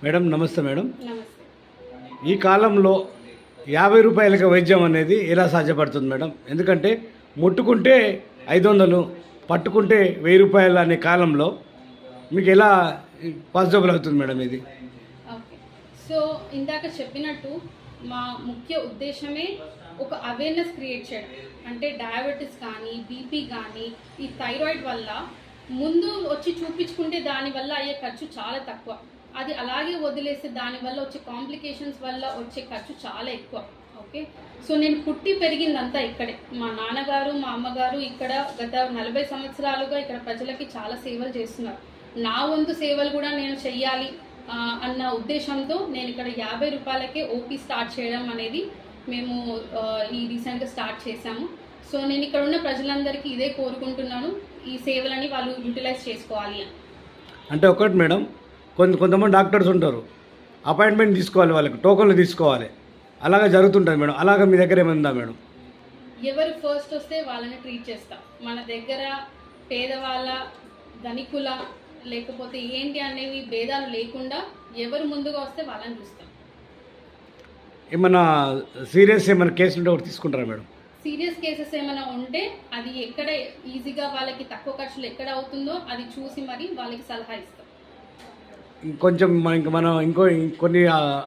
Madam నమస్తే madam. నమస్తే. ఈ కాలంలో 50 రూపాయలకి వైద్యం అనేది ఎలా సాధ్యపడుతుంది మేడం? ఎందుకంటే ముట్టుకుంటే 500, పట్టుకుంటే 1000 రూపాయలు అనే కాలంలో మీకు ఎలా పాసిబుల్ అవుతుంది మేడం ఇది? ఓకే. సో ఇందాక చెప్పినట్టు మా ముఖ్య ఉద్దేశమే ఒక అవేర్నెస్ క్రియేట్ చేయడం. అంటే డయాబెటీస్ కానీ, బీపీ కానీ, ఈ థైరాయిడ్ వల్ల ముందు వచ్చి చూపించుకుంటే దానివల్ల అయ్యే ఖర్చు చాలా తక్కువ. అది అలాగే వదిలేస్తే దానివల్ల వచ్చే కాంప్లికేషన్స్ వల్ల వచ్చే ఖర్చు చాలా ఎక్కువ. ఓకే. సో నేను పుట్టి పెరిగిందంతా ఇక్కడే. మా నాన్నగారు, మా అమ్మగారు ఇక్కడ గత 40 సంవత్సరాలుగా ఇక్కడ ప్రజలకి చాలా సేవలు చేస్తున్నారు. నా వంతు సేవలు కూడా నేను చెయ్యాలి అన్న ఉద్దేశంతో నేను ఇక్కడ 50 రూపాయలకే ఓపీ స్టార్ట్ చేయడం అనేది మేము ఈ రీసెంట్గా స్టార్ట్ చేశాము. సో నేను ఇక్కడ ఉన్న ప్రజలందరికీ ఇదే కోరుకుంటున్నాను, ఈ సేవలని వాళ్ళు యూటిలైజ్ చేసుకోవాలి అని. అంటే ఒకటి మేడం, కొంతమంది డాక్టర్స్ ఉంటారు, అపాయింట్మెంట్ తీసుకోవాలి, వాళ్ళకి టోకన్లు తీసుకోవాలి, అలాగే జరుగుతుంటుంది మేడం. అలాగే మీ దగ్గర ఏమైందా మేడం? ఎవరు ఫస్ట్ వస్తే వాళ్ళని ట్రీట్ చేస్తాం. మన దగ్గర పేదవాళ్ళ, ధనికుల, లేకపోతే ఏంటి అనేవి భేదాలు లేకుండా ఎవరు ముందుగా వస్తే వాళ్ళని చూస్తాం. ఏమైనా సీరియస్ ఏమైనా కేసులు ఉంటే ఒకటి తీసుకుంటారా మేడం? సీరియస్ కేసెస్ ఏమైనా ఉంటే అది ఎక్కడ ఈజీగా వాళ్ళకి తక్కువ ఖర్చులు ఎక్కడ అవుతుందో అది చూసి మరి వాళ్ళకి సలహా ఇస్తాం. కొంచెం మనం ఇంకొన్ని